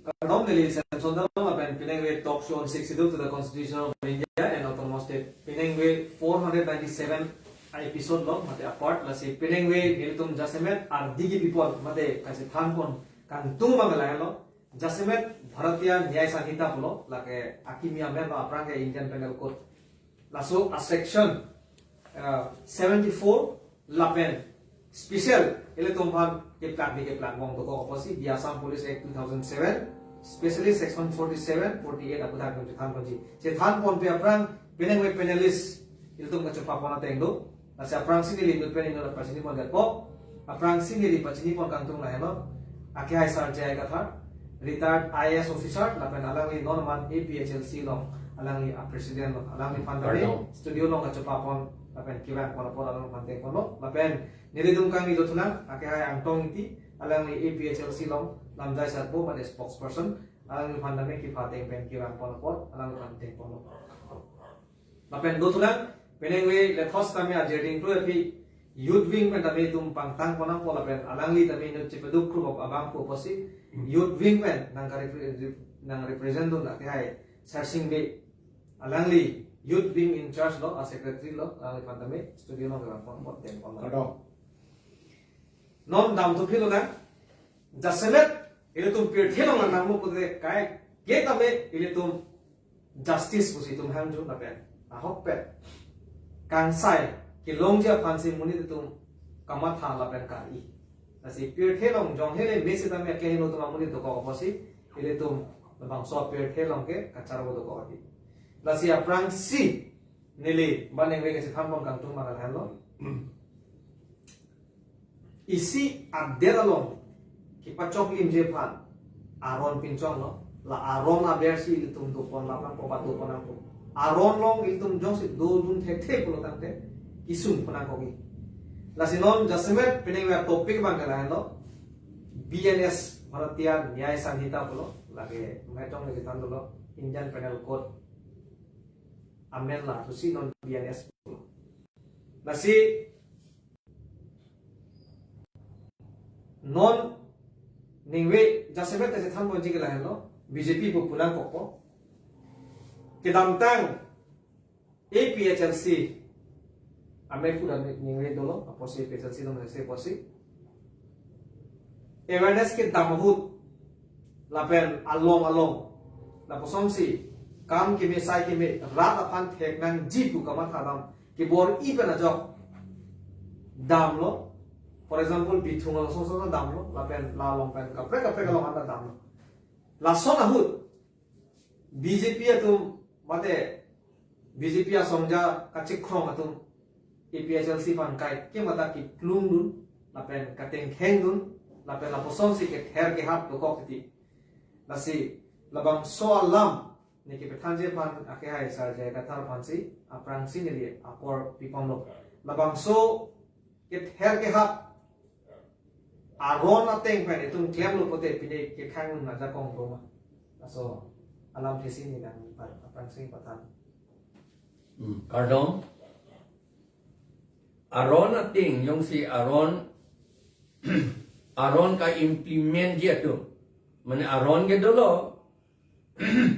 Kanom nilisan sondalong apen pinengwe talk show on 62 to the Constitution of India and Autonomous State. Pinengwe 497 episode long mate apart lasi pinengwe niltum jasemet ar digi people mate kasi thanpon kan tungma melalo jasemet Bharatiya Nyaya Sanhita pulo lake akimia member aprang ke Indian Penal Code. Laso a section 74 lapen special ile tumhan ke plan mong to ko oposi di Assam Police Act 2007 especially section 47 48 aku dah kan kunci se than pon pe aprang penengwe penalist ile tum ka chopa pona tengdo lasi aprang sini limit pen ino pasini pon gatpo aprang sini li pasini pon kantung la helo ake hai sar jai ka thar retired IAS officer lapen alang li non man APHLC long alang li president long alang li pandari studio long ka chopa pon lapen kiwan pon alang pante kono lapen nilidum kami jotunang ake hai angtong iti alang ni APHLC long lamjai satbo pada spokesperson alang ni pandame ki pateng pen kiwan pon alang pante kono lapen jotunang penengwe le host kami ajeding tu api youth wing pen tami tum pangtang pon lapen alang li tami no chepeduk kru abang ko posi youth wing pen nang represent dun ake hai searching be alang li youth wing in charge lo a secretary lo alang pandame studio long pon ten pon non dam to philo na jasemet ile tum pir thelo na namu pute kai ke tabe ile tum justice pusi tum ham ju na pen a hok pe kan sai ki longja phansi muni tum kamatha la pen ka i asi pir thelong jong hele mesi tame ke hino tum muni to ko posi ile tum bang so pir thelong ke kachar bo to ko ati lasi aprang si nili baneng we ke tham kan tum ma ka halo isi abderalong ki pachok lim je phan aron pinchong no la aron abersi litum to pon la ko patu pon ko aron long litum jong si do dun the the pulo tante isum pon ko gi la sinon jasemet pineng topic bang kala lo BNS Bharatiya Nyaya Sanhita pulo lage metong lagi tandulo Indian Penal Code amen la to si non BNS pulo la si non ningwe jasemet te tham bonji kala hello BJP bu pulang kokko kedamtang APHLC ame pura ningwe dolo aposi APHLC no se posi awareness ke damhut lapen along la posomsi kam ke me sai ke me rat aphan thek nang jipu kama thadam ke bor i pena jok dam lo for example bithungal so dam lo lapen la long pen kapre long anda dam lo la son ahut BJP atum mate BJP asongja kachik khrong atum APHLC pan kai ke mata ki klung dun lapen kateng kheng dun lapen la poson si ke her ke hap to kok ti lasi labang so alam ni ke pethanje pan ake hai sar jai kathar pan si aprang si ni apor pipom lo labang so ke her ke hap aron ateng pen itung klem lo pote pine ke khang na ja kong roma so alam thesi ni dan apang sing patan kardom aron ateng yong si aron aron ka implement dia tu mane aron ke dolo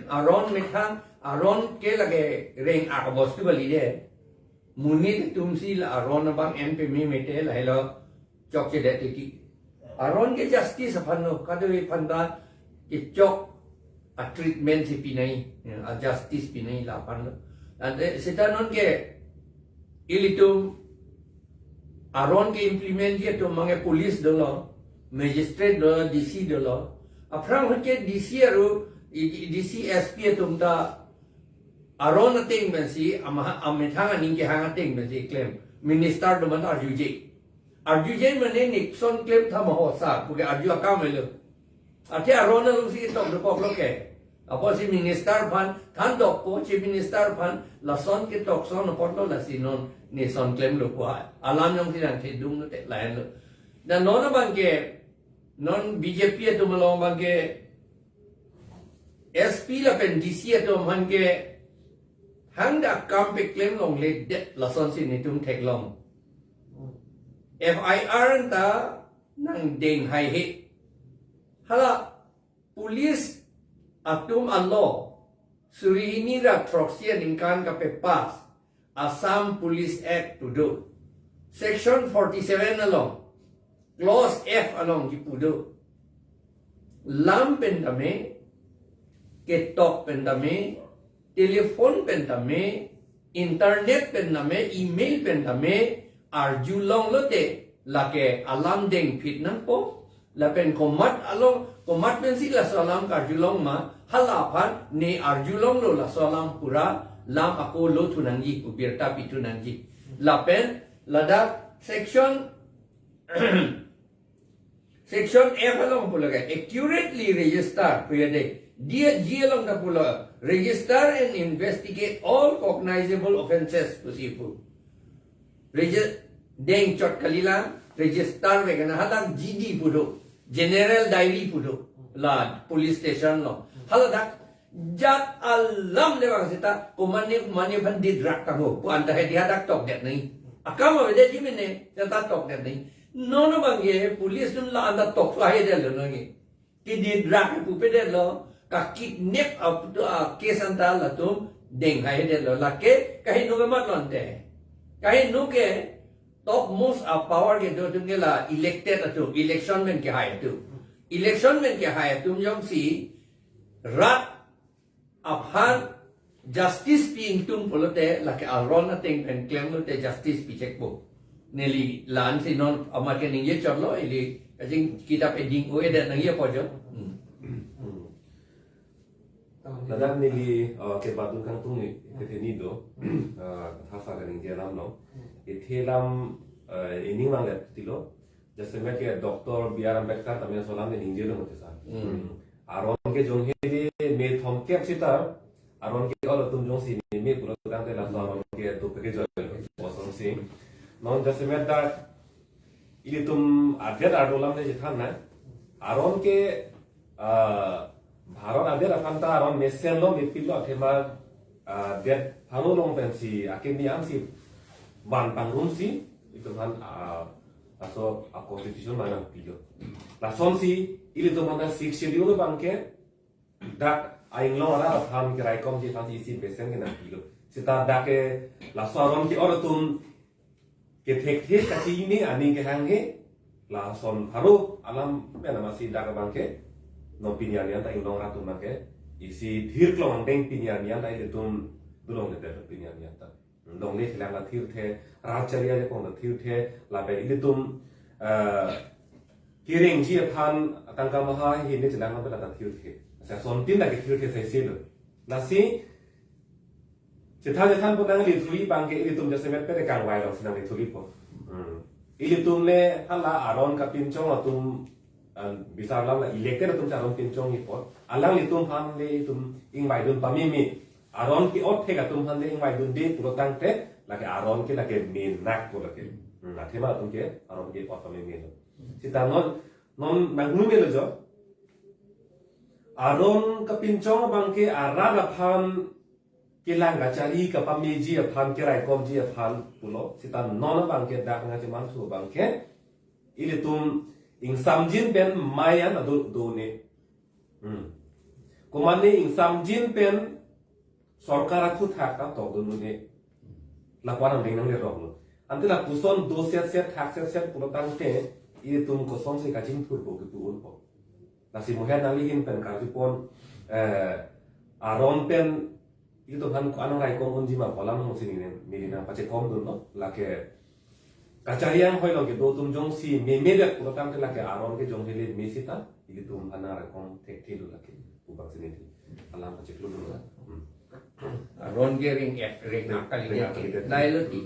aron metha aron ke lage reng akabos tu bali de muni tumsi la aron bang MP mi mete la hello chok che de ti aron ke justice apano kadoi panda ke chok a treatment si pinai a justice pinai la pan and setanon ke ilitum aron ke implement dia to mange police dolo magistrate dolo DC dolo aprang ke DC aro DC SP tum ta aron ating ben si amethanga ning ke hanga ting ben si claim minister do man RUJ mane Nixon claim tha maho sa puge arju akam melo ate arona lu si tok do kok loke apo si minister pan than dok ko chief minister pan la son ke tok son no potlo la sinon ni son claim lo ko alam yong tinang the dung no te lain lo dan non bang ke non BJP to malo bang ke SP la pen DC to man ke handa kam pe claim long le det la son si ni tum tek long FIR ta nang ding hai he hala police atum allo surihini ra troxian inkan ka pepas Assam Police Act to do section 47 along clause F along ki pudo lam pendame ketok pendame telepon pendame internet pendame email pendame arjulong lote lake alam deng fit nan po la pen komat along komat pen si la salam arjulong ma halapan ne arjulong lo la salam pura lam ako lo tunangi ubirta pitunangi la pen lada section section F along pula ka accurately register puyade dia along ka pula register and investigate all cognizable offenses possible register deng chot kalila register me kana halang GD pudo general diary pudo la police station lo haladak jat alam lewang sita kumani bandit rak tango pu anta he dia dak tok det nei akama bede jimene jata tok det nei nono bangye police dun la anda tok so he del lo ngi ki di rak pu pede lo ka kidnap up to case anta la tum deng he del lo la ke kahi no mat lonte kahi no ke top most power ke do tum ke la elected atu election men ke hai tu election men ke hai tum jong si rat aphan justice being tum polote la ke alron ating pen claim lo te justice pi check bo neli lan si non amar ke ning ye chorlo ili ajing kita pending o eda nang ye pojo Nadam nili ke batun kang tung ke teni do thasa ka ning dia lam no ithelam ini mang le tilo जैसे मैं के doctor B are Ambedkar तमिल सोलाम ने हिंदी में होते साथ आरोन के जों हेली में थम के अपसिता आरोन के और तुम जों सी में पूरा काम के लास्ट आरोन के तो पे जो पोसन सी नॉन जैसे मैं दा इली तुम आधेर आडोलाम ने जिथा ना आरोन के भारत आधेर अफांता आरोन में सेलो में पिलो अथेमा डेट फानो लोंग पेंसी आके नियाम सी बान पांगरुम सी itu kan aso a constitution mana pillo la sonsi ili to mana six schedule bangke dak aing lo ara tham kirai kom ji thasi si besen ke na pillo sita dake la soron ki oratum ke thek thek ka chi ni ani ke hang he la son haru alam mena masi dak bangke no pinian yan ta ing lo ra tum bangke isi thir klong deng pinian yan ta tum dulong de pinian yan ta dong ni thlang la thir the rachariya je kong la thir the la be ili tum kiring ji phan tangka maha hi ni thlang la la thir the sa son tin la ke thir the sai se lo la si je than pu dang li thui bang ke ili tum je semet pe kang wai lo sinang li thui po ili tum ne hala aron ka pin chong la tum bisa lam la elected tum cha ron pin chong ni po alang li tum phan le tum ing wai dun pami mi aron ki ot the ka tum han le ing wai dun de puro tang te la ke aron ke la ke min nak ko la ke la thema tum ke aron ke ot pami mi lo sita non magnu me lo jo aron ka pin chong bang ke ara la phan ke lang ga chari ka pami ji phan ke rai kom ji phan pulo sita non bang ke dak nga che man su bang ke ile tum ing samjin ben mayan adu do ne komani ing samjin pen सरकार खुद थाका तो दुनुने लकवान हम नंग ले रोलो अंते ला कुसन दो से थाक से पुरो तांते ये तुम को सोम से काजिम फुर को के पुन को लासी मोहे नाली हिन पेन काजु पोन आरोन पेन ये तो भान को अन राय को उन जिमा पलाम मुसिनी ने मिलिना पचे कम दुनो लाके कचारियां होय लगे दो तुम जों सी मेमेले पुरो तांते लाके आरोन के जों हेले मेसिता ये तुम भाना रा कोम टेक थेलु लाके पुबाक्सिनी अलाम पचे क्लु दुनो Ron gering ring akal ya dai lo ti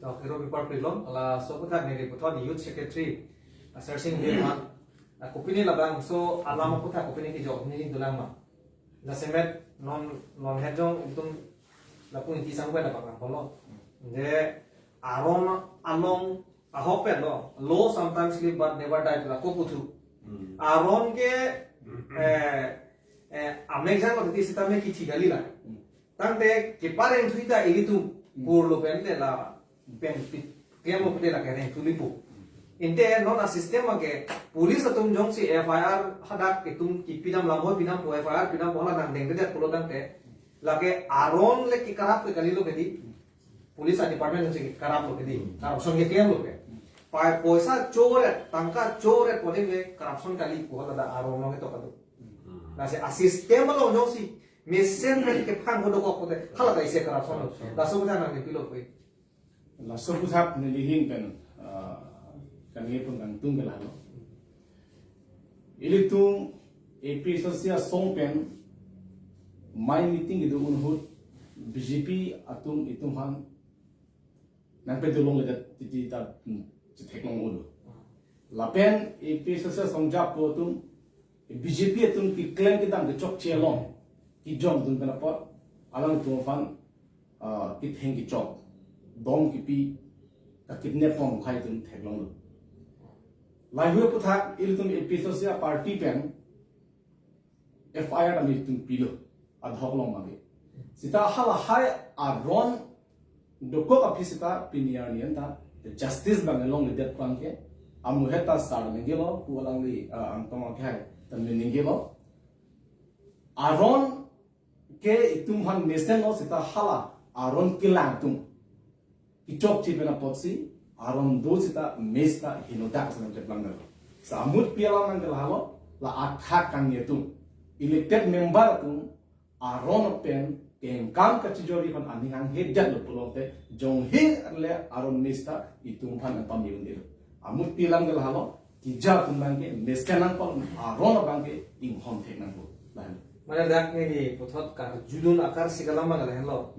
to hero paper pilom ala so kutha ne report ni youth secretary searching he man kopini labang so alama kutha kopini ki job ni dulang ma la semet non hejong tum la pun ti sang la bang polo de aron along a hope lo low sometimes sleep but never die la ko puthu aron ke amexan ko ti sita me ki chigali la tante ke paren thuita ilitu purlo pen de la pen kemo pe la keren tulipu Inte non a sistema ke police atum jong si FIR hadak itum ki pinam lamoi pinam po FIR pinam bola nang deng de pulo dang te lake aron le ki karap ke kalilo ke di police department se karap lo ke di corruption ke claim lo ke pa poisa chore tangka chore pode ke corruption kali ko da aron no ke to kadu na se a sistema lo jong si mesen ke phang ko do ko pode hala dai se corruption la so buta nang ke pilo ko la so buta ne lihin kan kan ye pun kan tung gelalo ili tung AP sosia songpen my meeting itu unhut BJP atum itum han nang pedulong legat titi ta ceteklong ulo lapen AP sosia songjap po tum BJP atum ki claim kita ke chok chelong ki jom tum kana pot alang tum fan ki theng ki chok dom ki pi ka kidnap pom khai tum theklong lo lai hui puthak ilitum episosia party pen FIR ami tum pilo adhoklong mage sita hala hai aron doko ka pisita piniar nienta justice bangalong ledet pangke amu heta sar ngelo pualang li antoma khai tan ngelo aron ke itum han nesen no sita hala aron kilang tum ichok chipena potsi aron do sita mesta hinodak sanam jeplang nalo samut piala mangal halo la athak kang yetum elected member tum aron pen engkam kachijori pan anihang hejat lo pulote jong he le aron mesta itum pan pam yundir amut piala mangal halo tija tumbangke meskanang pon aron bangke inghom theknang bo lan mana dak ni puthot kar julun akar sigala mangal hello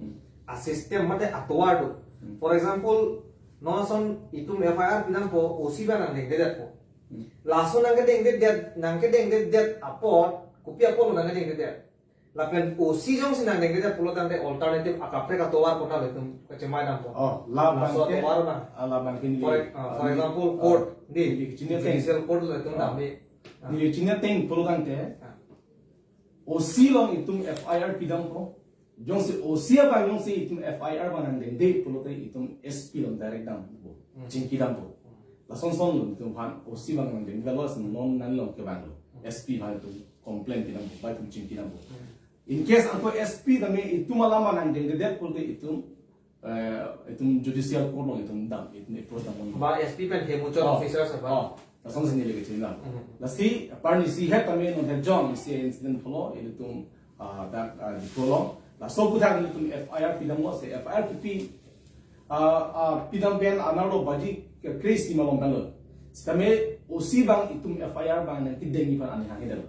a system mate atward for example noson itum FIR pinang po osiba nang deng dedet po laso nang deng dedet nang deng dedet apot kopi apot nang deng dedet lapen osi jong sinang deng dedet pulo tang de alternative akapre ka towar ko na letum kecemai nang po la laso bangke towar na ala bangke ni for example court di judicial court letum dami ni chinya teng pulogang te osi long itum FIR pidang po jong si osia bang jong si itum FIR bang deng de pulote itum SP long direct dam po jingki dam po la son son lo itum han osi bang deng velos non nan long ke bang lo SP bang itum complaint pidang po ba itum jingki dam po in case anko SP dame itum alama nang deng de pulote itum judicial court long itum dam itum approach dam ba SP pen he mucho officers ba la son sin lege china la si parni si het tame non het john si incident polo itum that di polo la so puthak itum FIR pidam mo se FIR pi pidam ben analo baji crazy malong dalo stame osi bang itum FIR bang na kidengi pan ani hangedal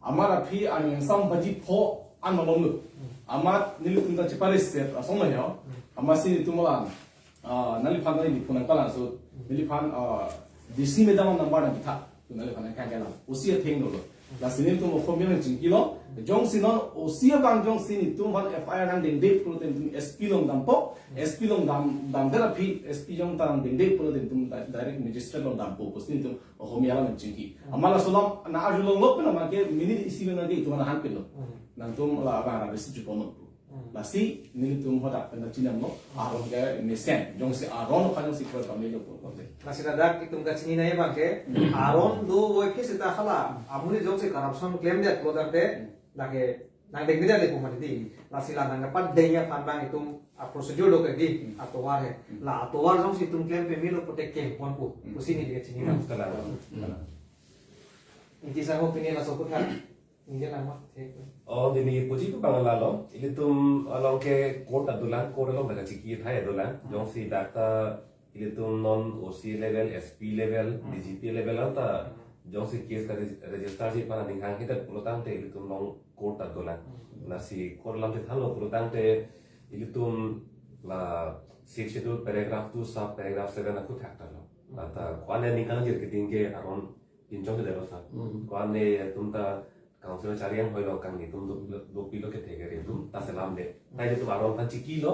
amara phi an sam baji pho anolong lu amat nilitum ta chiparis se asong na yo amasi tumala nali phan ni punan kala so nili phan disi medam number na bitha nali phan ka gala osi theng lo la sinin tum khomel jingki lo jong sinon osia bang jong sin tum ban FIR nang deng de pro tum SP long dampo SP long dam dera phi SP jong tam deng de pro tum direct magistrate long dampo ko sin tum khomel la jingki amala solam na aju long lop na ma ke minute isi na de tum na han pelo nang tum la ba ra besi jupono la si ni tum hoda na chinam no aron ga mesen jong si aron khan si ko pamilyo ko nasira dak itum ga chini na ye bangke aron do wo ke sita khala amuni jong se corruption claim de product de lage nang deng de le ko mati di la sila nang pat denya pan bang itum a procedure do ke di atowar he la atowar jong si tum claim pe milo protect ke pon pu usi ni de chini na inti sa ho pini la so ko kan india nama oh dini puji tu bangala lo ili tum along ke court adulan court lo mega chiki thai adulan jong si data ili tum non OC level SP level DGP level anta jong si case ka register ji pana ninghang hita pulutang te ili tum non court adulan na si court lam te thalo pulutang te ili tum la 6 schedule paragraph 2 sub paragraph 7 aku thakta lo ata kwane ninghang jir kiting ke aron injong de lo sa kwane tum ta council carian hoi lo kang itum do pilo ke thege re tum ta selam de tai de tu aron pan chiki lo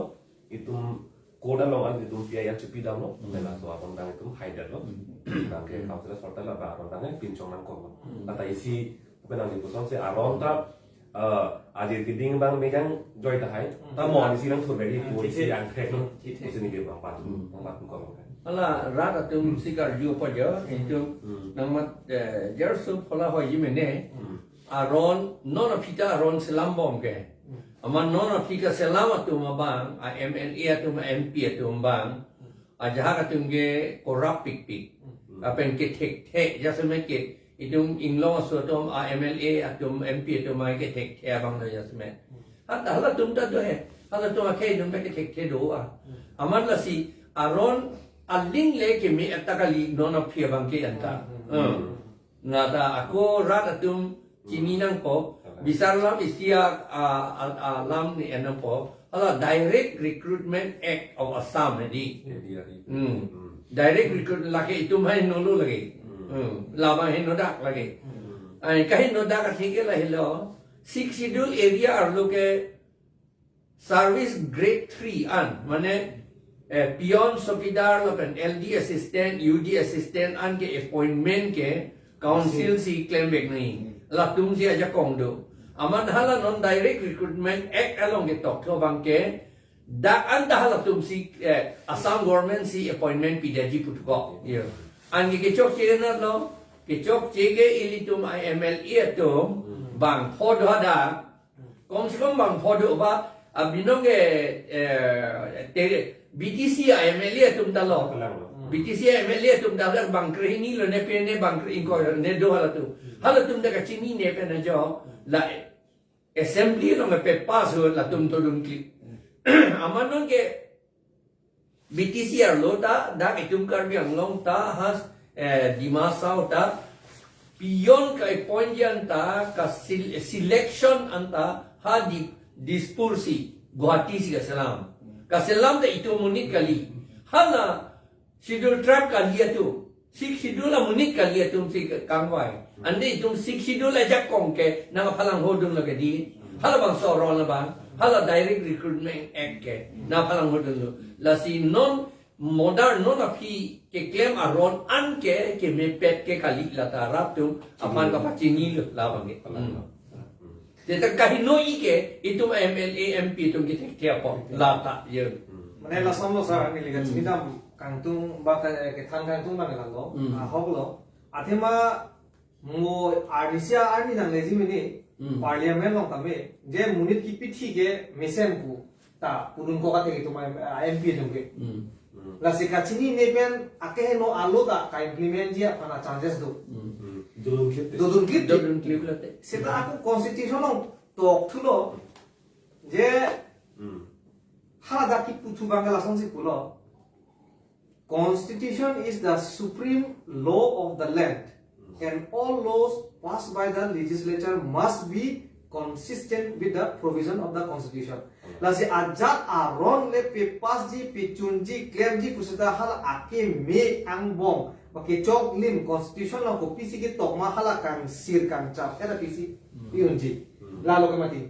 itum koda lo an itum pia ya chupi dam lo mela so aron dang itum haider lo dang ke council sorta la ba aron dang pinchong nang ko ta isi bukan ang itum se aron ta adir kiding bang megang joy ta hai ta mo ani silang so very isi yang kre no isi ni ge bang pat ko Ala rata tum sikar ju po jo itu namat jersu pola ho yimene aron nona pita aron selam bom ke aman nona pika selam tu mabang MLA tu MP tu mabang ajaha tum ge korap pik pik apen ke tek jasme ke itum inglong so tum MLA atum MP tu mai ke tek abang do jasme hala tum ta do he hala tum ke tum ke tek do aman la si aron aling leke me atakali nona pia bangke anta nada aku rata tum kini nang po bisar lam isia lam ni enam po ala direct recruitment act of Assam ni direct recruitment lagi itu main nolu lagi lama hin nodak lagi ai kahin nodak thike la hello six schedule area arlo ke service grade 3 an mane Pion Sokidar lopen LD assistant, UD assistant an ke appointment ke council si claim back ni. La tum si aja kongdo. Aman hala non direct recruitment act along ke tok to bang ke dak an hala tum si Assam government si appointment pidaji putuko. Yo. An ke chok che na lo ke chok che ke ili tum IMLE tum bang phodo ada kom kom bang phodo ba abinong ke BTC MLA tum dalo BTC MLA tum dalo bang krehini lo ne pe ne bang inko ne do hala tum da kachini ne pe na jo la assembly lo me pe pass ho la tum to dum clip amanon ke BTC ar lo ta da itum kar biang long ta has dimasa ta pion ka point yan ta ka selection anta ha di dispursi Guwahati si Kasalam Kasalam da itu munit kali hala schedule trap kali itu six schedule la munit kali itu si kangwai ande itu six schedule aja kongke na palang hodun lagi di hala bang soron la bang hala direct recruitment act ke na palang hodun la si non modern non api ke claim aron an ke me pet ke kali la tarap tu apan ka pacini la bang ke Jadi kahino ike itu MLA MP itu kita tiap lata ye. Mana la samlo sa ni lihat kita kangtung baka ke thang kangtung bang lo. Hoklo. Athema mo Arisia army nang lezi mini parliament long kami. Je munit ki pithi ke mesen ku ta purun ko kate itu MP itu ke. La sikachini ne pen ake no alo ta ka implement dia pana changes do. Dodun clip late. Seta aku constitution long tok thulo je hada ki putu bangala sonsi pulo. Constitution is the supreme law of the land and all laws passed by the legislature must be consistent with the provision of the constitution. Lasi ajat aron le pe pas ji pe chunji claim ji pusita hal ake me ang bong Baki chok lim constitution lo ko PC ki tok mahala kan sir kan chap era PC yunji lalo ke mati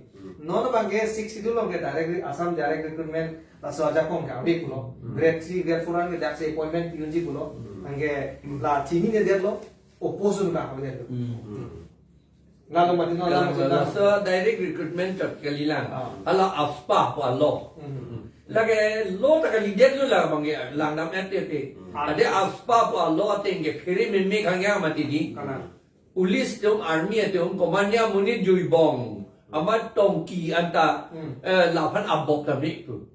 no bange 60 lo ke direct Assam direct recruitment la soja kong ka bi kulo grade 3 grade 4 an dak se appointment yunji kulo ange la chini ne derlo opposition ka habe derlo lalo mati no lalo so direct recruitment chot kalilang ala afpa po lo lagi lo tak lihat lo lah bang lang nam NTT ada aspa po lo tenge phiri mimi khangya mati di police tum army tum komanda munit juibong amat tongki anta lapan abok tamik tu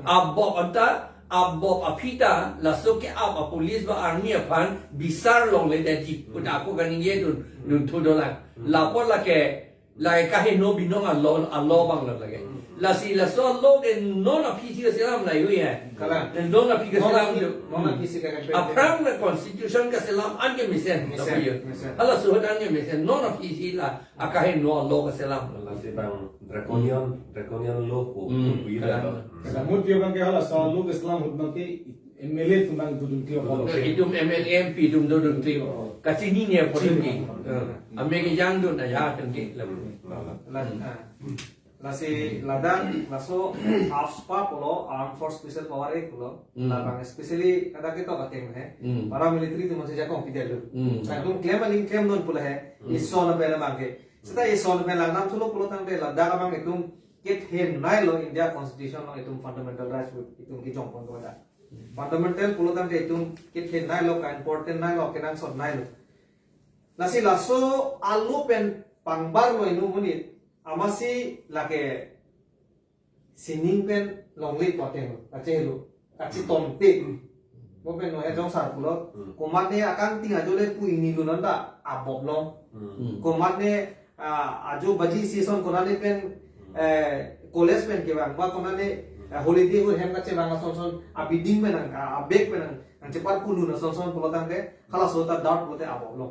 abok anta abok apita lasuk ke ab police ba army apan bisar long le daji pun aku kan ye tu nun tu dolan lapor lake lai kahe no binong allo bang lage la si la so lo que no la pisi que se la la yo ya no la pisi que se la no la pisi que apram la constitution que se la ange misen hala so ange misen no la pisi la akahe no lo que se la la se bang draconian law ko Kada mut pio bang ke hala so lo Islam hudna ke MLA tumang dudun ke follow itu MLA MP dum dudun ke kacini ne podun ke amege jang dun ya tengke Lasi ladang laso AFSPA polo Armed Force Special Power polo labang especially kada kita batem hai para military tu masih jakong pidel saya tu claim non pula hai ison pela mangke seta ison pela nam tulo polo tang de ladang abang itu get hen nai lo India Constitution lo itu fundamental rights itu ki jong pon da fundamental pulo tam te tum kit he nai lo ka important nai lo kenang sot nai lo lasi laso alu pen pangbar lo inu munit amasi lake sining pen longli poteng ache lu achi tom te mo pen no he jong sar pulo komat ne akang ting ajole pu ini lu nanda abob lo komat ne ajo baji season konane pen college pen ke bang ba konane holiday ho hem kache bang son son abiding pen ang abek pen ang cepat pulu na son son pulo tangke khala sota dot pulo te abob lo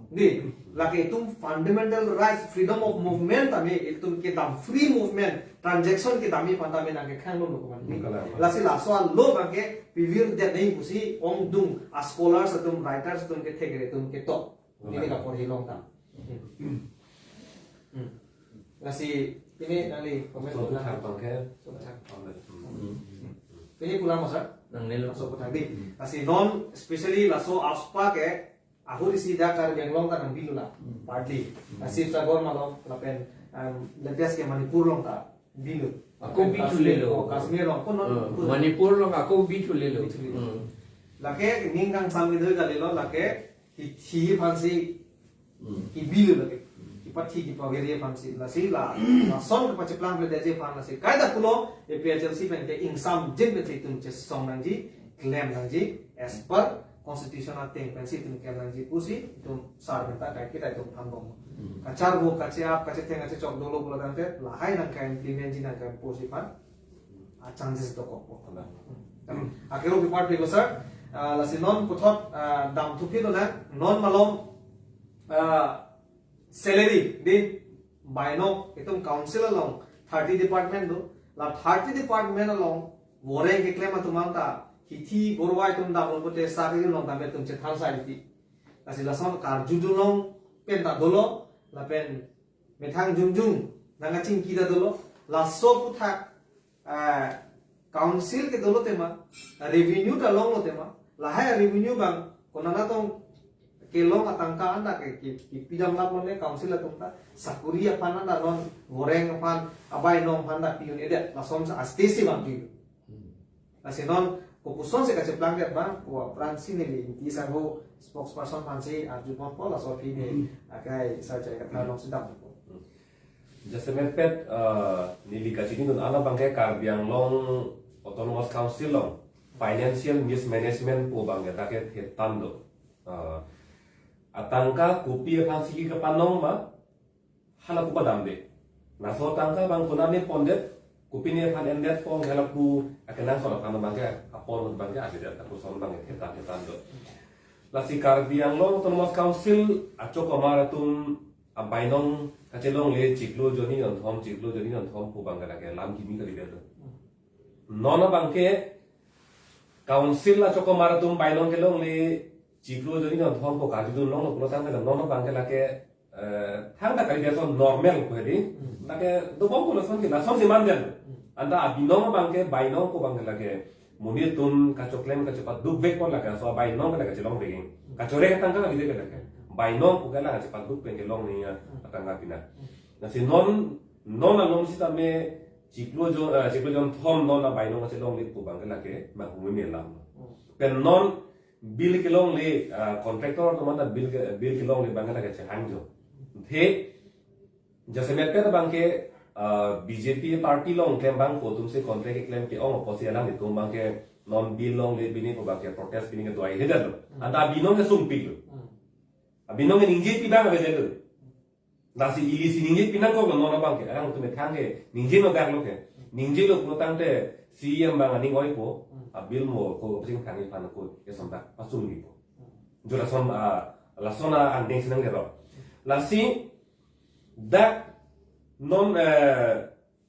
di lake tum fundamental rights freedom of movement ame itum ke dam free movement transaction ke dami pantame nang ke khang lo no man lasi la so lo bang ke pivir de nei busi ong dung a scholars atum writers atum ke thegre tum ke to ini ka por hilong ta lasi ini nali komen So lo thang bang ke ini pulang masa nang nelo so ko tadi lasi non especially laso aspa ke ahuri si dakar yang long ta nang bilula partly lasi sagor malong lapen lepias ke manipur long ta bilu ako bichule lo Kashmir long kon Manipur lo ako bichule lo lake ningang sammi doi galilo lake hi fansi hi bilu lake pati ki pageri fansi la si la son ka pache plan ple je fan la si kaida pulo e PHLC pen ke insam jin be tum che song nang ji claim nang ji as per constitutional thing pen si tum claim nang ji pusi tum sar benta kai kita tum tham dong kachar bo kache ap kache theng kache chok dolo pulo dan te la hai nang kai implement ji nang kai pusi fan a chances to ko akero bi part ko sir la si non puthot dam thupi do na non malom salary di baino itum council along 30 department do la 30 department along wore ke claim atumam ta hithi borwai tum da bote sari long ta betum che thal sai ti asi la son kar jujulong pen ta dolo la pen methang jungjung nanga ching ki da dolo la so puthak council ke dolo tema revenue ta long lo tema la hai revenue bang konana tong kelong atangka anda ke pidam lap ne council atumta sakuri apana da non goreng apan abai nom handa piun ede la som sa astesi bang ki asinon ko puson se kache plan bang ko pransi ne li ti sa go spokesperson pansi arju pon pola so fi ne akai sa jai ka thalong sidam ko Jasemet pet nili kachini don ala bangke karbiang long autonomous council long financial mismanagement po bangke take hetando atangka kopi fansi ke panong ma hala ku padambe na so tangka bang kunane pondet kopi ne fan endet pong hala ku akenang so pan bangke apon bangke ada ta ku son bangke hetando la sikar biang long autonomous council acho komaratum abainong kachelong le chiklo joni on thom pu bangke la ke lam kimi kali bedo nona bangke council acho komaratum bainong kelong le Jiklo jadi non thom ko kaji dun long lo tang non no bang ke thang da kali so normal ko di la ke do bom ko son ke la son si man den anda abinong bang ke bainong ko bang la ke munir tun ka choklem ka cepat duk bek ko la ka so bainong ka celong begin ka chore ka tang ka di de ka bainong ko la cepat duk pen ke long ni atang ka pina na si non along si tame jiklo jon thom non na bainong ka celong lit ko bang la ke ma ko mi lam pen non bill kilong le contractor to manda bill kilong le bangala ke hangjo the jasemet pe bangke BJP party long claim bang ko tum se contract claim ke ong posi alang itu bangke non bill long le bini ko bangke protest bini ke doai hedal anda binong ke sumpi lo abinong ke ninje pi bang hedal nasi ilisi ninje pinang ko non bangke alang tu me thange ninje no bang lo ke ninje lo ko tangte CM bang ani ngoi ko abil mo ko sing tangi pan ko esamba pasung ni ko jura som la sona andeng sinang gero la si da non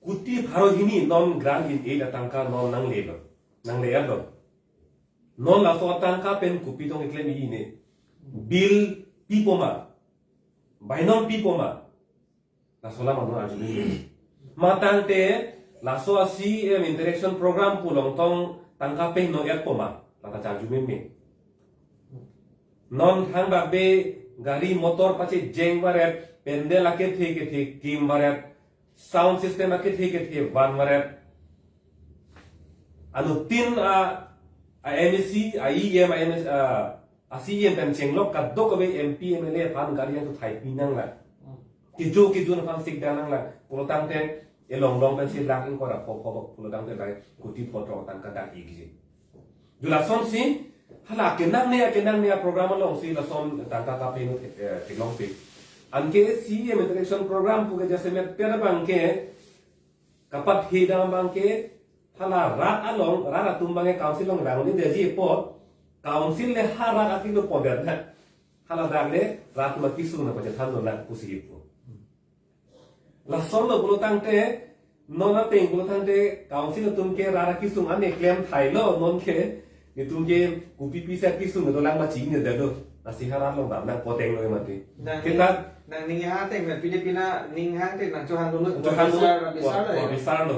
kuti pharo hini non grand in e tangka non nang le ado non la so tangka pen kupi tong ikle ni ne bil pipoma bainon pipoma la sola mano ajuni matante la so asi interaction program pulong tong tangka pe no yak poma lata chaju me non hang ba be gari motor pache jeng baret pendel ake the kim baret sound system ake the van baret anu tin IMC IEM IMS ASEAN เป็นเชียงลบกับดกกับ MP MLA พันการยังตุไทยปีนั่งแหละกิจูนะพันสิกดังนั่งแหละปุโรตังเตลองเป็นสิลักอินก็รับพอปุโรตังเตได้กุฏิพอตรอตังกันได้อีกทีดูละส่วนสิฮะล่ะเกนั่งเนี่ยโปรแกรมลองสิละส่วนตังกาตาเป็นที่ลองสิอันเกCM Integration Program พวกจะเสม็ดเตระบังเกkapat hidang bangke hala rat along rara tumbangke council long rang ni deji pot council le harat ati lo poder na hala dagle rat ma kisu na paja than na pusi po la son lo bulo tangte nona teng bulo tangte council tumke rara kisu ane claim thai lo non ke ni tumke kupi pisa kisu no lang ma ching ne de do nasi harat long dam na poteng lo mati kita nang ning ha teng na Pilipina ning ha teng nang Johan dulu besar lo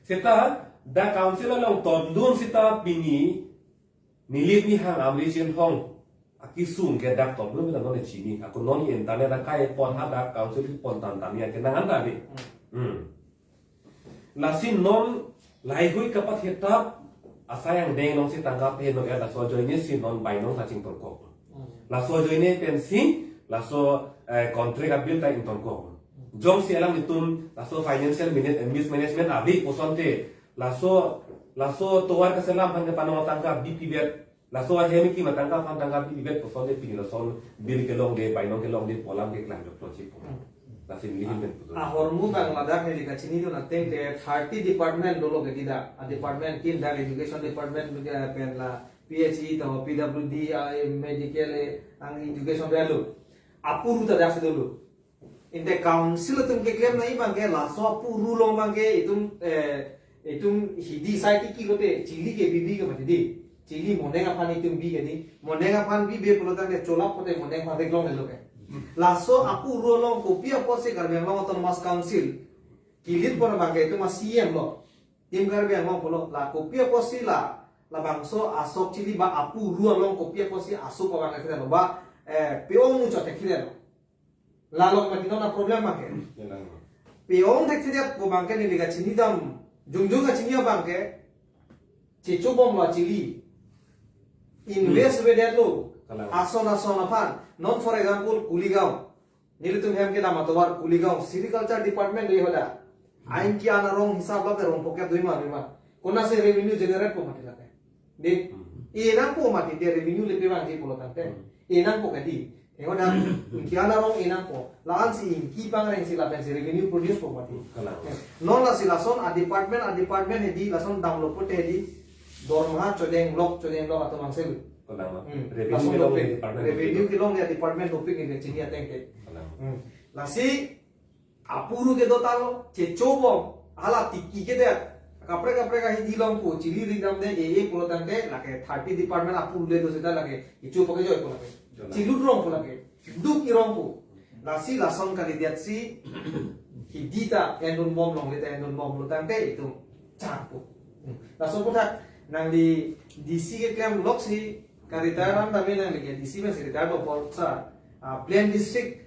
seta da council long ton dun sita pini nilit ni hang amrisian hong akisum ke dak ton dun non ne chini aku non internet da kai pon ha da council pon tan tan ya ke nang anda ni lasin non lai hui kapat hetap asayang deng non sita ngap he no ya da so join ni sin non bai non sa ching ton ko la so join ni pen sin la so kontrak abil ta in ton ko jom si alam itun la so financial management abi posonte la so towar ka selam han ka panong tangka BP bet la so hemi ki matangka han tangka BP bet posonte pin la son bil ke long de bai nong ke long de polam ke klan do project la sin lihin ben a hormu bang ladak ne ka chini do na teng te 30 department dolo ke dida a department kin da education department pen la PHE to PWD medical ang education value apuru ta dak dulu in the council tum ke claim nahi bangke la so apuru long bangke itum hidi site ki gote chili ke bibi ke mati di chili monenga pani tum bi ke di monenga pan bi be pulo ta ke chola pote monenga pa deklong ne loke la so apuru long kopia pose karbe long autonomous council kilit por bangke itu CM lo tim karbe long polo la kopia pose la bangso asok chili ba apuru long kopia pose asuk pa bangke lo ba peong nu chote khile la lok mati no na problem ma ke peong thek thia ko bangke ni liga chini dam jungjung ga chini bangke chichu bom la chili invest we det lo asona pan not for example kuligao nilitum hem ke dama towar kuligao agriculture department le hola ain ki ana rong hisab la rong poke doi ma kona se revenue generate ko mati la de enang ko mati de revenue le pe bang ji polo tante enang ko kadi ego dan kiana rong enang ko laan si inki pang reng si lapen si revenue produce ko mati non la si lason a department edi lason download pote edi dorma chodeng lok atau mangsel revenue ki long ya department topik ni chini ateng ke la si apuru ke dotalo che chobo ala tikki ke de kapre ka hindi long ko chili ringdam de ye pulo tangke lake 30 department apuru le do sida lake ichu poke joy ko lake chilu rong ko lake duk irong ko lasi lason kali diat si hidita endun bom long leta endun bom lo tangke itu chapo lason ko nang di DC ke claim lok si karitaran dami nang lege DC me si retard por sa plain district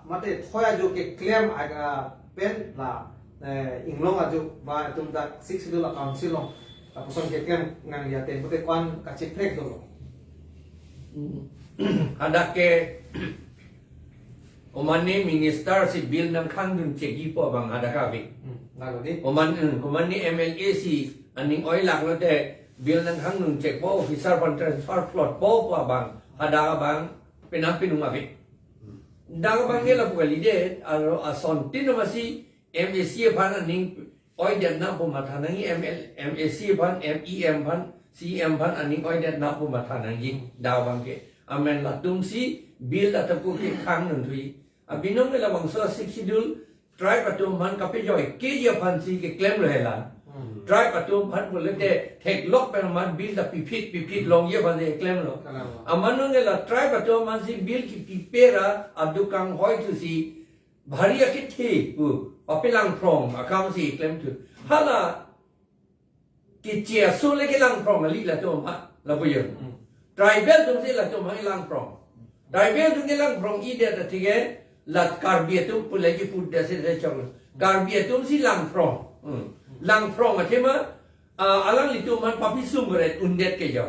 mate thoya jo ke claim aga pen la inglong ajo ba tum da 6 dula council long person ke claim nang ya ten pote kwan ka check do ada ke omani minister si bill nang khang dun cheki po bang ada ka bi ngalo ni omani MLA si aning oi lak lo te bill nang khang dun chek po officer pan transfer plot po bang ada ka bang penam pinung abi daga bang ni la pu li de ason tin ma si MSC pan aning oi det na po mathanangi MSC pan MEM pan CM pan aning oi det na po mathanangi daga bang ke amen la tum si bill la ta pu ke khang nun thui abinong la bang so schedule try patum man kape joy ke ye pan si ke claim lo hela try patum man ko le take lock per man bill da pipit long ye ban de claim lo amanong la try patum man si bill ki pipera adukang hoi tu si bhari akit thi pu apilang from akam si claim tu hala ki chia so le ke lang from ali la to ma la bu ye tribal tum si la to ma lang from tribal tum ke lang from ide ta thige lat karbietum pulagi put da se de chong karbietum si lang from athema alang itu man papi sum beret undet ke jo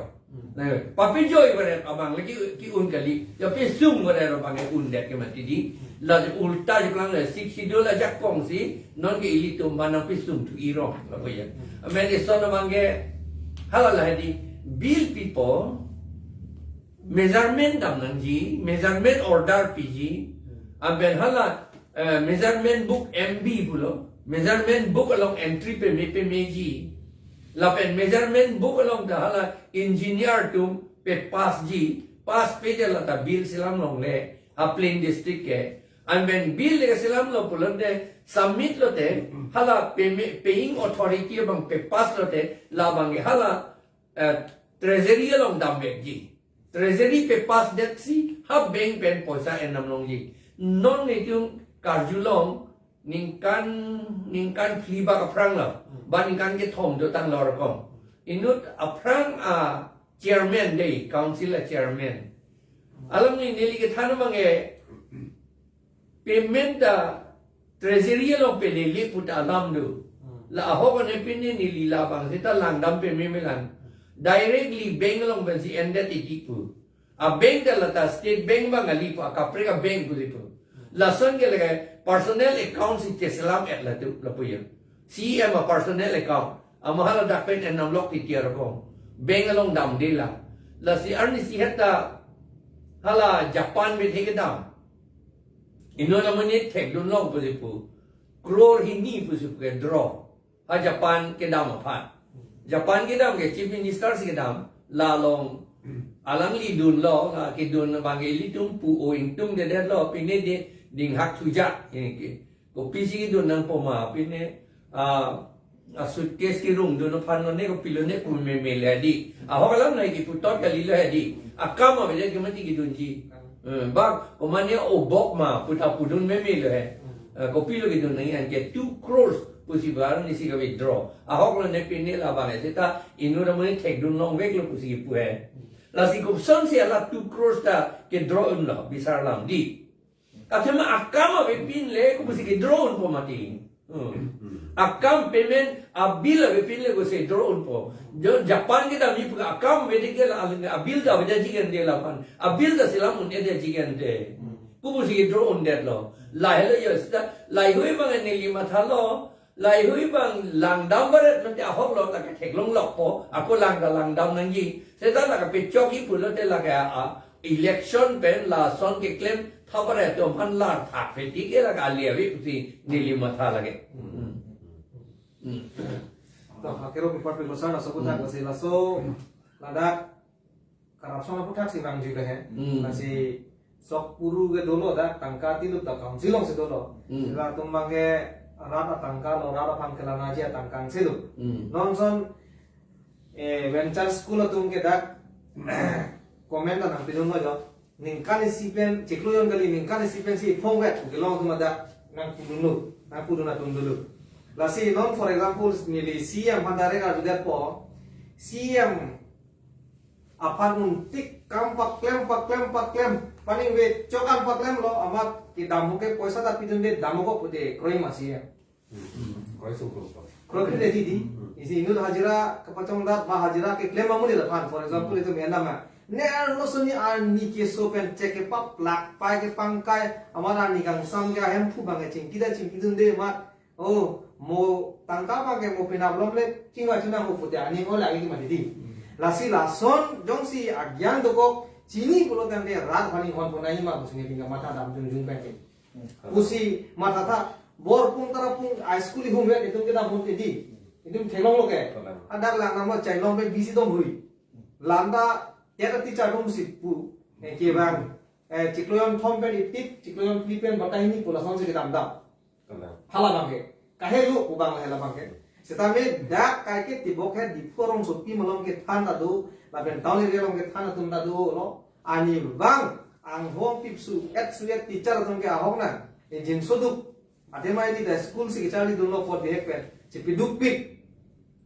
nah papi joy beret abang lagi ki un kali ya pi sum beret abang undet ke mati di la ulta je klang la sik sidol la jak kong si non ke ili tu man pi sum tu iro la ko ya men iso na mangi halal hadi bill people measurement dam nang ji measurement order pg aben hala measurement book mb bulo measurement book along entry pe meji lapen measurement book along the hala engineer tum pe pass ji pass pe de la ta bill silam long le a plain district ke aben bill le silam lo pulon de submit lo te hala paying authority bang pe pass lo te la bang hala treasury along dam be ji treasury pe pass det si ha bank pen poisa enam long ji non ni tung karjulong ningkan kliba ka prang la ba ningkan ke thom do tang lor kom inut a prang a chairman dei council a chairman alam ni neli ke thana mangi payment da treasury lo pe le put alam do la ho ne pin ni li la bang sita lang dam pe me lang directly bank long ben si endet ikipu a bank da la ta state bank bang ali pa ka pre ka bank bu lipu la son ke le personnel account si selam at la tu la puya cm a personnel account amahala dakpen en namlok ti tiar ko bank along dam de la si arni si heta hala japan me theke dam ino na mani thek dun long pu pu crore hi ni pu su ke draw ha japan ke dam aphat japan ke dam ke chief minister si ke dam la long alang li dun lo la ke dun bang li tum pu o ing tum de lo pine de ding hak suja ini ke ko pisi dun nang poma pine a suitcase ki room dun phan ne ko pilone pu me le di a hokalam nai ki putot ka li le di akama be ke mati ki dun ji ba ko mane o bok ma puta pudun me le ko pilo ki dun nai an ke 2 crores pusi bar ni si ka withdraw a hoklo ne pine la ba ne ta inu ra mo thek dun long vek lo pusi pu he la si ko son si ala 2 crores ta ke draw un la bisar lam di Katama akam be pin le ko mesti ke drone po mati. Akam payment abil be pin le ko se drone po. Jo Japan kita mi puga akam be de ke abil da be jigen de la pan. Abil da silam un de jigen de. Ko mesti ke drone de lo. Lai le yo sta lai hui bang ne li ma tha lo. Lai hui bang lang dam bare no ja hok lo ta ke thek long lok po. Ako lang dam nang ji. Se ta la ka pe chok hi pu lo te la ka election pen la son ke claim thapare to man la thak pe ti ke la ka le wi si nili matha lage to hakero mi part pe losa na sabuta ko se la so lada corruption apu thak si rang ji le he na si sok puru ge dolo da tangka ti lu ta council long se dolo la tumang ge rata tangka lo rata phang ke la na ji tangkang se lu non son venture school tum ke da comment na pidung jo ningkan sipen cikluyon kali ningkan sipen si phongwet ke long tuma da nang puduna tum dulu la si non for example nili cm handare ga judet po cm apartment tik kam pak klem paning we chokan pak klem lo amat ki damu ke poisa ta pidun de damu ko pude kroi masi koi su ko kroi de di isi inu hajira kapachong dat ba hajira ke klem amuli da pan for example itu menama ne ar no suni ar ni ke sopen check ke pap plak pai ke pangkai amara ni kang sam ga hem phu bang ching kida ching kidun de mat o mo tangka ba ke mo pina blom le chingwa chuna mo putia ani mo lagi ma di lasi lason jong si agyan do ko chini pulo tan de rat bhani hon bonai ma busni pinga mata dam jung jung pe pusi mata tha bor pung tara pung high school hum ve itu kita mo di itu thelong lo ke adar la nama chai long pe bisi dom hui landa ya teacher dom si pu ke bang cikloyon thom pe tip cikloyon pipen batai ni pula son se kita amda hala bang ke kahe lu ubang hala bang ke setame dak kai ke tibok he diporong sopi malong ke than da do la ben taun re long ke than tum da do lo ani bang ang hom pip su et teacher tum ke ahong na jin suduk ade mai di da school si chali dun lo for de pen chipiduk pik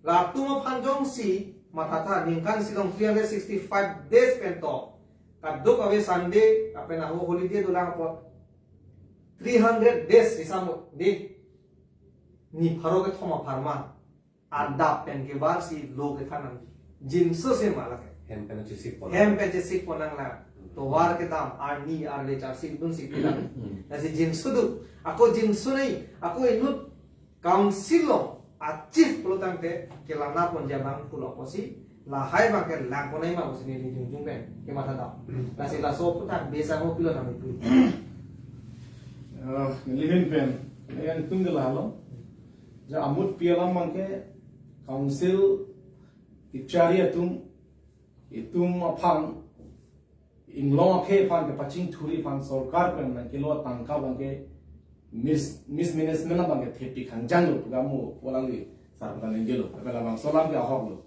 la tuma phanjong si matata ningkan silong 365 days pento kaduk awe sunday apena ho holiday dulang pot 300 days isam de ni pharo ke thoma pharma adap pen ke bar si lo ke thanan jinso se malak hem pen sip pon hem pen je sik ponang la to war ke tam ar ni ar le char sik dun sik pilang na si jinso du ako jinso nei ako inut council lo achieve pelutang te ke lana pon jabang pulo posi la hai ba ke lang ponai ma posi ni jung jung pen ke mata da la si la so putak besa ho pilo nam itu Nilihin pen, yang tunggal halo. Ja amut pialam mangke council icari itum apang inglong ke pan ke pacing thuri pan sarkar pen mangke lo tangka bangke mismanagement bangke thepi khangjang lo gamu walangi sarkan ngelo bela bang solam ke ahok lo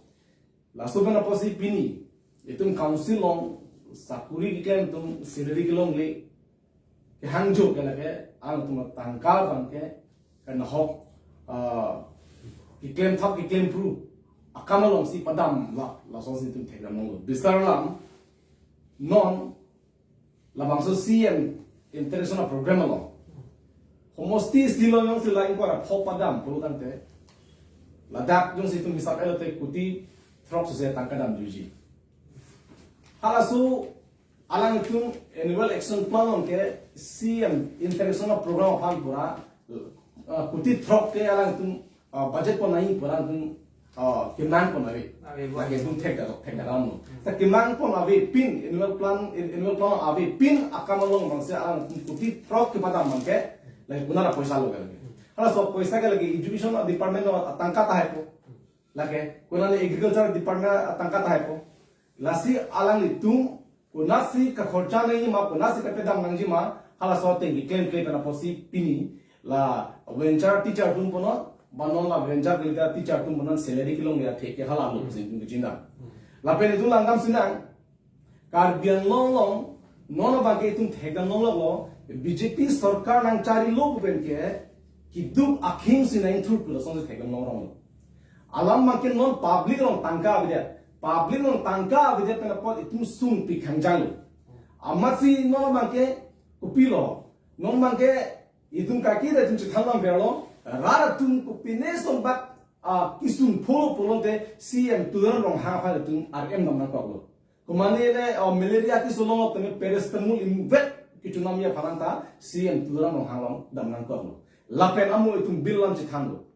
laso bena posi pini itum council long sakuri ke tum sinari ke long le ke hangjo ke lage ang tum tangka bangke kan hok iklem thap iklem pru akamalong si padam la so si tum thega mong bisar lam non labang so CM international program lo homosti stilo yung sila in kora pho padam pru kan te ladak yung si tum bisar elote kuti throk so se tangkadam juji halasu alang tum annual action plan on ke CM international program han pura kuti throk ke alang tum budget ko nahi pura tum kimang ko nahi lagi tum thek da ram ta kimang ko nahi pin annual plan avi pin akamalong bangse alang tum kuti throk ke padam man ke lagi kunara paisa lo lagi hala so paisa ke lagi education department no tangka ta hai po lagi kunale agriculture department tangka ta hai po lasi alang tum kunasi ka khorcha nahi ma kunasi ka pedam nangji ma hala so tengi claim na posi pini la venture teacher tum pono banon la venture gilga teacher tum pono salary kilong ya theke hala lo posi tum jinda la pen tu langam sinang kar bian long long non ba ke tum thega long lo BJP sarkar nang chari lo ben ke kidum akhim sinang thur pula song thega long rong alam ma ke non public rong tangka abide public rong tangka abide pen pot itum sung pi khangjang amasi non ba ke kupilo non ba ke itum kaki da tum chithalam verlo rara tum kupine sombat kisum pholo polonte CM tudan rong ha pha tum RM nam na ko kumane le malaria ki solong tame perestamul invet kichunam ya phalanta CM tudan rong ha long dam nan ko lapen amu itum bill chithando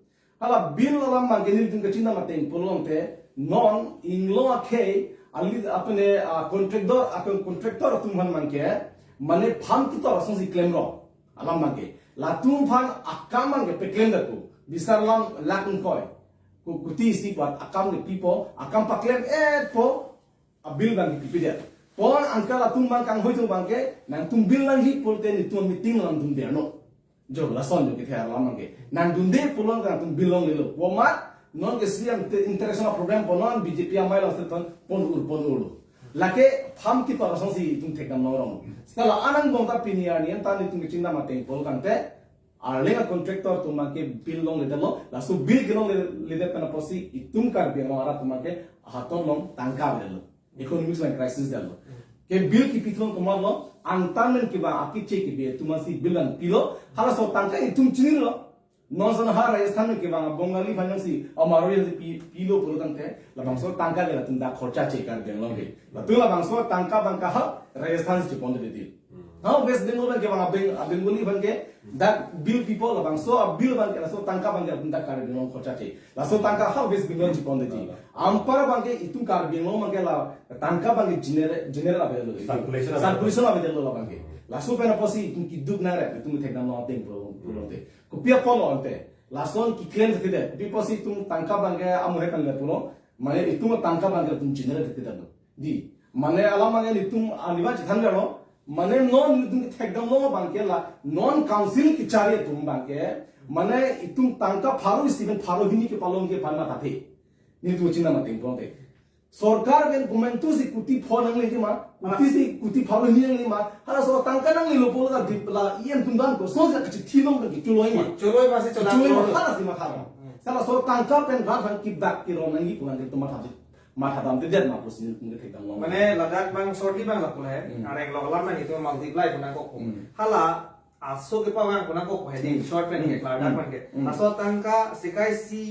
hala bill lam ma genil tum kachina mateng polonte non inglo ke ali apne contractor tum han man ke mane pham ki to song si claim ro alam ma ke latum phan akaman ke claim da tu bisar lam lakun koi ku kuti si bat akam ke people akam pa claim po a bill bang ki pidia pon angka latum bang kang hoi tu bang ke nang tum bill lang hi polte ni tu meeting lam tum dia no jo la son jo ke thar lam ke nang dun de polon kang tum bill long lelo womat non ke siam international program ponon BJP amai la seton pon ur lake pham ki to song si tum thekam no rong sala anang bongta piniar nian tan ni tum chinda mateng pol kante arlenga contractor tumake bill long le delo la su bill gilong le de pana posi itum kar bi no ara tumake haton long tangka delo economics and crisis delo ke bill ki pitron kumar lo antamen ki ba akiche ki be tumasi bill an pilo hala so tangka itum chinil lo non har Rajasthan ke bang Bengali bhanjang si amaro ye pilo polo kante la bangso tangka ge la tunda khorcha che kar gen long ge la tu la bangso tangka bangka ha Rajasthan si pond de di ha West Bengal ke bang Bengali bang ke that bill people la bangso bill bang ke la so tangka bang ge tunda kar gen long khorcha che la so tangka ha West Bengal si pond de di ampar bang ke itum kar gen long bang ke la tangka bang ge general available circulation available la bang ke la so pena posi itum ki dug na re itum thek dam no teng pro te kupia polo ante lason ki claim thide kupi posi tum tangka bangge amuhe kan le pulo mane itum tangka bangge tum jinere thide do di mane ala mane itum aniba chithan galo mane non itum thek dam no bangke la non council ki chari tum bangke mane itum tangka pharo siben pharo hini ke palong ke palma tathe ni tu china ma teng ponte सरकार के गवर्नमेंट से कुटी फोन नंग लेके मा कुटी से कुटी फालो नि नंग ले मा हरा सो तंका नंग ले लोपोल का दिपला इयन तुंदान को सो से कछि थिलों का चुलोई पासे चला हरा से मा खारा साला सो तंका पेन रा भन की बैक की रो नंगी पुरान के तुमा थाते माथा दाम ते देत मा पोसिन तुंगे थे दंग माने लदाख बांग शॉर्टी बांग लकुल है अरे लोगला में हितो मल्टीप्लाई कुना को हाला आसो के पावांग कुना को हेडिंग शॉर्ट पेन के लदाख बांग के आसो तंका सिकाई सी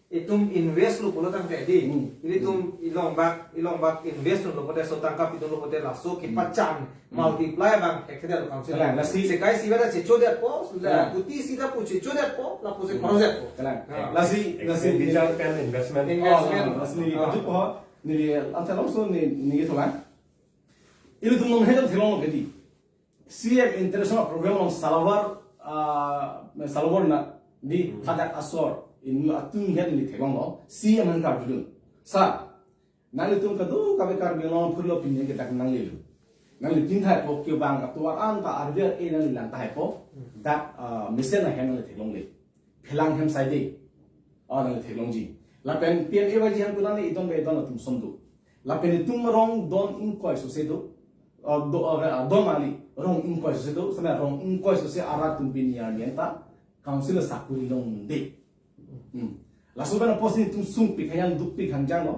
itum invest lu pulo tang tedi ini tum ilong bak invest lu pote so tangkap itu lu pote lasso ki pacam multiply bang ekda lu council Kalang, lasi. sekai si bada checho det po la puti sida pu checho det po la pu se project po Kalang. Ah. Lasi expenditure and investment. lasi ni aju po ni anta long so ni thola. Ilu tum nong hedam thelong gedi. CM international program on Salawar na di hadak asor in atung hen ni thegong no CM an ka dudun sa nali tum ka du ka be kar belong phulo pinne ke tak nang lelu nali tin thai po ke bang atwa an ta arve e nali lan thai po that mission na hen ni thegong le philang hem sai de nali thegong ji la pen pien e wa ji han kulan ni itong be don tum somdu la pen tum rong don in ko so se do do mali rong in ko so se do sama rong in ko so se ara tum bin ya nienta council sakuri long de la subana posin tum sung pi khayang duk pi khangjang no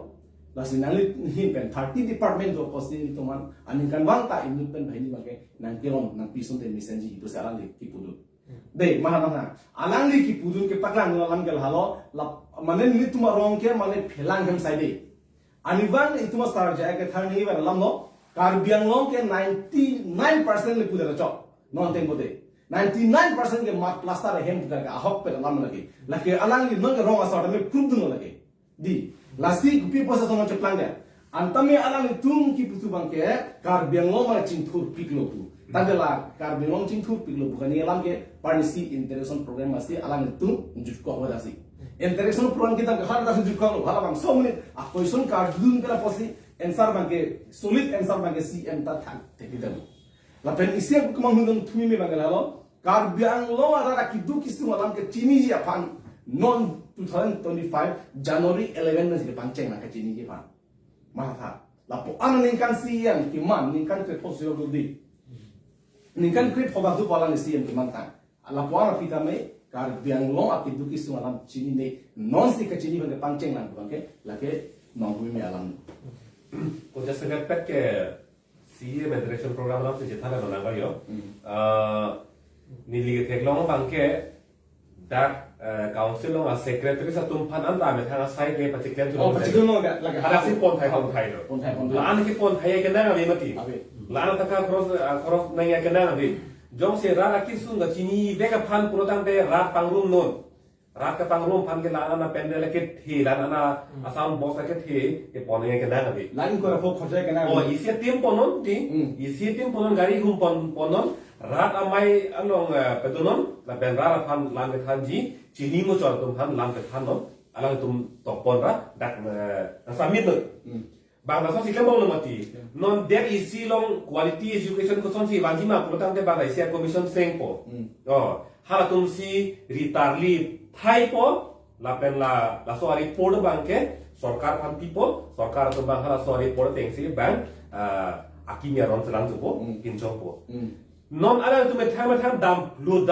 la sinali hin pen 30 department jo posin to man anin kan wang ta in pen bhaini bage nang kilom nang pisum te misenji to salang le ki pudu de mahana alang le ki pudu ke paklang no lam gel halo la manen ni tuma rong ke mane phelang hem sai de anivan ituma star jaya ke thani ba lam no karbiang long ke 99% le pudu ra chok non tempo de 99% के mark plaster है हम करके ahok पे lam lagi lagi alang ni nong rong asar me prove dun lagi di lasi kupi posa sono cheplang de antame alang ni tum ki putu bang ke kar bianglo ma chingthur piklo tu tagela kar bianglo chingthur piklo bukan alang ke parisi interaction program masti alang ni tum jut ko hoda si interaction program kita ke har das jut ko hala bang so mene a question card dun kala posi answer bang ke solid answer bang ke CM ta thak tekidam la pen isi ko mang thumi me bang halo kar biang lo ada kidu kisu malam ke chini ji apan non 2025 January 11 na sila panceng na ke chini ji pan maha la po an ningkan sian ki man ningkan ke posyo di ningkan krit hoba du pala ni sian ki man ta la po an pita me kar biang lo akidu kisu malam chini ne non si ke chini bang panceng na bang ke la ke nong hui me alam ko just get back ke CM direction program nam se jethana bananga yo nili ke long bangke dak council long secretary sa tum phan anta me thanga sai ke particular oh particular no ga laga ada si pon thai lo pon thai la an ki pon thai ke na me mati la an ta ka cross na ya ke na be jong se ra ki sun ga chini be ka phan puro tang te ra pangrum non ra ka pangrum phan ke la ana pendel ke thi la ana asam boss ke thi ke pon ya ke na be lain ko ko khojai ke na oh isi tim ponon ti isi tim ponon gari hum ponon rat amai along pedonon la ben ra phan lam ke than ji chini mo chol tum phan lam ke than non alang tum topon ra dak samit no bang la so si lemo mati non der isi long quality education ko son si banji ma protang te bang isi commission seng po oh hala tum si ritarli thai po la pen la so ari pod bang ke sarkar phan tipo sarkar tum bang hala so ari pod teng si bang akimia ron selang tu po kincho po non ala tu metang dam lu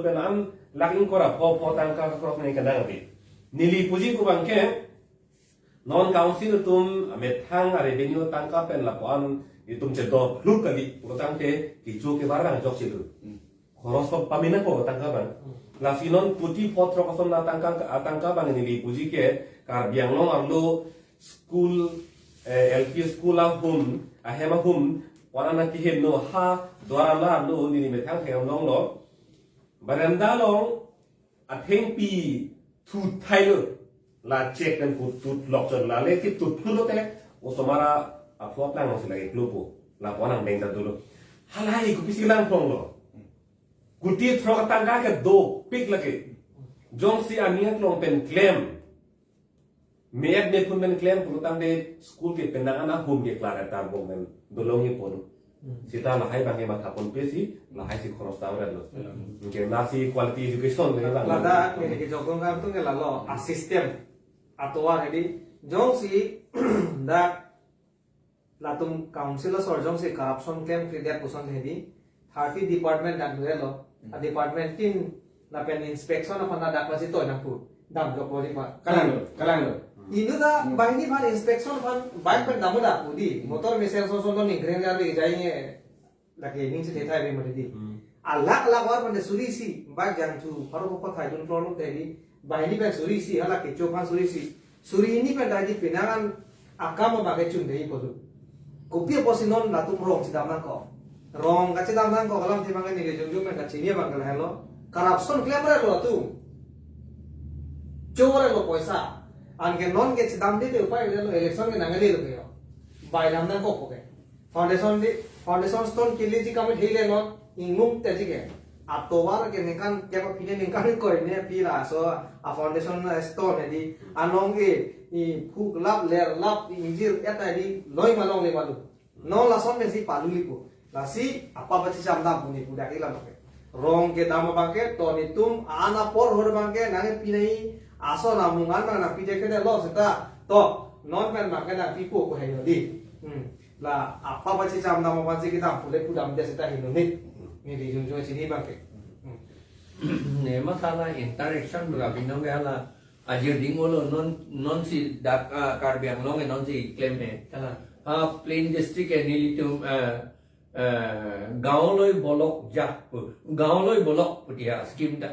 penan laging kora po tangka cross ni kadang bi nili puji ku bangke non council tum metang revenue tangka pen lapuan itum cedo lu kali utang te kicu ke barang jok situ khoros po pamina ko tangka bang la sinon puti potro koson na tangka bang nili puji ke kar biang long arlo school LP school of home ahema home wana ki hen no ha dwara la no ni me thang thang long lo baranda long a theng pi thu thai lo la check kan ku tu lok chon la le ki tu phulo te o somara a phop lang se la ke glopo la wana beng da dulo halai ku pisi lang phong lo guti thro ka tanga ke do pik la ke jong si aniat long pen claim Mayat ne pun men claim purutang de school ke penangana home ke klara tar bo men dolongi pon sita la hai bange ma thapon pesi la hai si khoros tawra lo ke nasi quality education ne la lada ke jokong kam tung la lo a system atwa hedi jong si da la tum council sor jong si corruption claim credit puson hedi 30 department dan lo a department tin la pen inspection apana da klasi to na pu dam go pori pa kalang lo Indo da bahini ban inspection ban bike pen damu da udi motor mesel so so ni green gar le jai lagi ning se thai be mari di alak war pan suri si bike jang tu paro ko thai dun pro lo te di bai ni pe suri si hala ke chopan suri ni pe dai di pinangan akam ba ke chung dei podu kopi posi non na tum rong sidam nang ko rong ka sidam nang ko kalam ti mangai ni ke jung men ka chini bang hello corruption claim lo tu chore lo poisa an ke non ke sidam di te upai lo election ke nangali lo ke bai nam nang ko ke foundation stone kili ji kamit hile non ingum te ji ke atowar ke nekan ke pa pine nekan ko ne pira so a foundation stone di anong ke i phuk lap ler lap injir eta di loi malong le malu no la son me si paluli ko la si apa bachi samdam puni pudak ila make rong ke dam bangke to ni tum ana por hor bangke nange pinai aso na mungan bang na pide ke de lo seta to non pen make na pipo ko hayo di la apa bachi samdam bachi kita pule pudam de seta hinu ni di jung jung sini bangke ne masala interaction bra binong ke hala ajir dingolo non si dak karbiang long non si claim he plain district e nilitum gaoloi bolok jak gaoloi bolok putia scheme da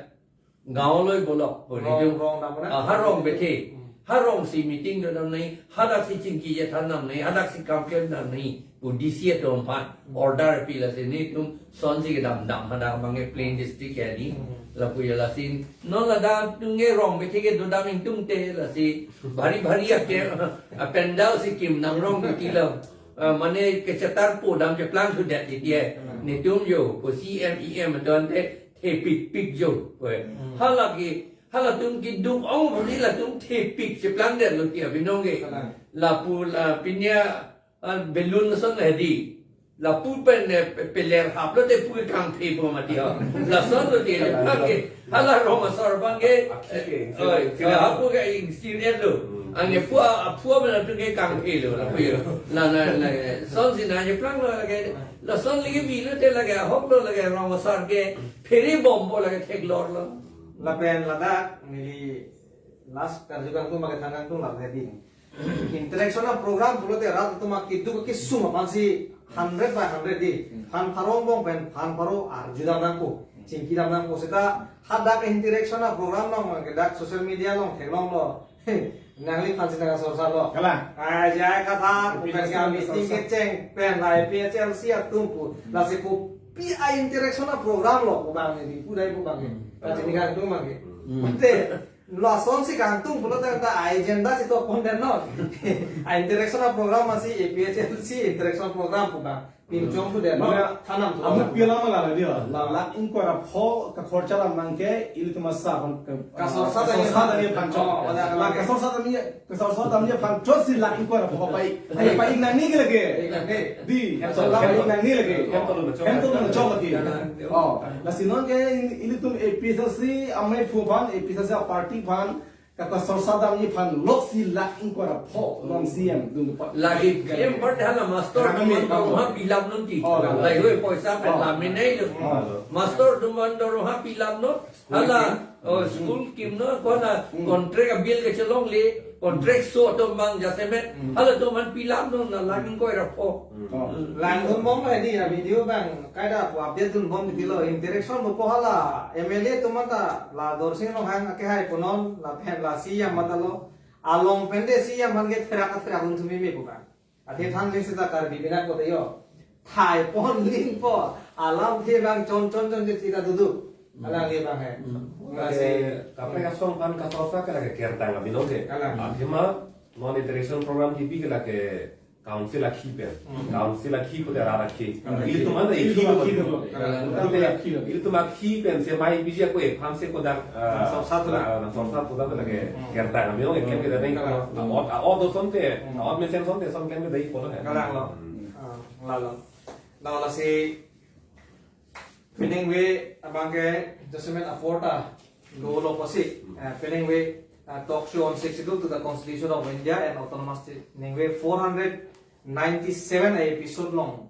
gaoloi bolok punitum harong bete harong si meeting do nam nei hadak si chingki ye than nam nei hadak si kamkem nam nei pudisia tom pan order pila se ni tum son si dam hadak bange plain district e ni la puya la sin non la da tunge rong bete ke do daming tum te la si bhari bhari ke appendal si kim nam rong ki la mane ke chatar po dam je plan thu dat dia ni tum yo po cmem don te pik yo hala tum ki dum ong ni la tum te pik je plan det lo tia binong ge la pu la pinya belun son hedi la pu pen peler haplo te pu kang te po ma dia la son lo dia ke hala roma sor bange ke hapu ge instint lo ange pu bela tu ke kang te lo la pu la son sin na je plan lo ge la son li bi lo te la ge hop lo la ge roma sor ke pheri bom bo la ge thek lor lo la pen la da mili last karjukan tu makai tangan tu la hedi interaction program pulo te rat tu mak kidu ke suma pansi 100 by 100 di han parong bong pen han paro arjuda nangko cingki dam nangko seta hadak interaction program nong ke dak social media nong thelong lo nangli pansi tanga sorsa lo kala aja kata pen ka meeting ke ceng pen lai PHL sia tumpu la se ko pi interaction program lo bang ni pudai bu bang ka jini kan tu mage mate la son si kantung pulo ta agenda si to konten no interaction program masih APHLC interaction program puga pinjong tu de no tanam tu amu pila mala dia la inko ra pho ka khorcha la mangke il tu masa ka sorsa da ni pancho la ka sorsa da ni pancho si la inko ra pho pai ai pai nang ni lage di la pai nang ni lage hem to no chok lagi oh la sinon ke il tu APHLC amai phu ban APHLC party ban kata sorsa da ni pan lok si la inko ra pho non siam dun lagi em bert hala master ha pilap non ti lai hoi poisa pen la me nei lo master duman do ha pilap no hala school kim no ko na contract bill ke chalong le contract so to mang ja se me hala to man pilap no na lagi ko ra pho lang un bom hai di na video bang kai da pu update dun bom di lo interaction mo po hala MLA to mata la dorsing no hang ke hai punon la pen la si ya mata lo along pende si ya man ge thera ka thera hun thumi me ko ba ate thang le sita kar bi bina ko de yo thai pon link po alam the bang chon je tira dudu ala le bang hai Kapre ka song pan ka tosa ka ke kerta nga binong ke athema non interaction program ki pi ka ke council a khi pe council a khi ko de ra rakhi il tu man e il tu ma khi pen se mai bi je ko e pham se ko da sorsa to da ke kerta nga binong ke ke da nei ka o do son te o me sen son te son ke me dei ko lo kalang lo la si feeling we abang ke document afford Golo Pasi, filling way talk show on 62 to the Constitution of India and Autonomous State. Ningwe 497 episode long.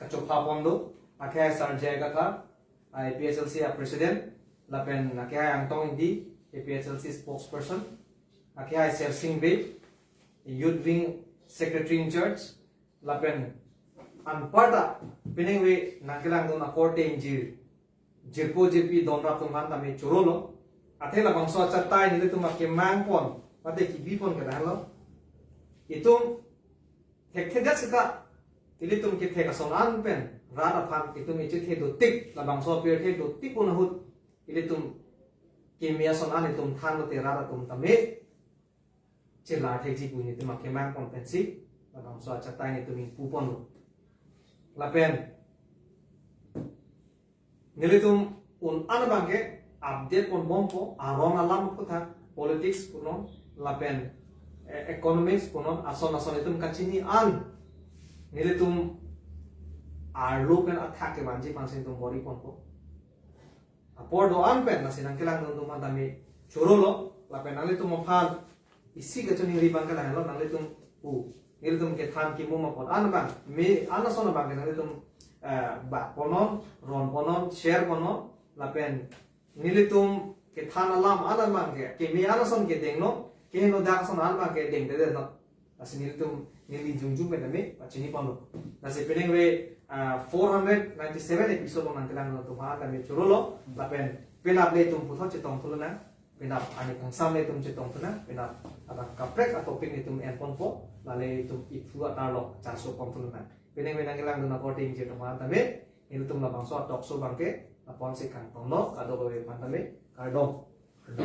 Kachopa Pondo, Akaya Sanjay Gata, APHLC President, Lapen Akaya Antong Indi, APHLC spokesperson, Akaya Sir Singh Bay, Youth Wing Secretary in Charge, Lapen Anparta, filling way Nakilang Dona Korte Injir. Jirpo JP donra tumhan tami churolo Ate la bangso chatai ni tu makke mang pon ate kibi pon ka lo itum thek thek sika tili tum ki thek sonan pen rada phan itum ichi the do tik la bangso pe the do tik un hut ili tum kimia sonan itum than te rada tum tame chela the ji pu ni tu makke mang pon pen si la bangso chatai ni tum pu pon la pen nilitum un anabangke update on bompo arong alam kutha politics punon lapen economics punon ason itum kachini an nilitum arlo pen attack ke manji pansin tum bori ponpo apor do an pen nasinang kelang tum mandami churolo lapen nalitum mophan isi gachoni ri bangkala helo nalitum nilitum ke than ki muma pon an bang me anason bang nalitum ba ponon ron ponon share ponon lapen nilitum ke thana lam alam ke mi anason ke dengno ke no dak son alma ke deng de no as nilitum nili jungjung pe me pachini pano nase peneng we 497 episode on antelang no tuma kami churulo lapen penap le tum putho chetong thuluna penap ani kang samle tum chetong thuna penap ada kaprek atau pin itum enpon po lale tum ipu atarlo charso pom thuluna peneng we nangilang no recording je tuma tame nilitum la bangso talk show bangke apon se kang tonglo ado we pantame kardong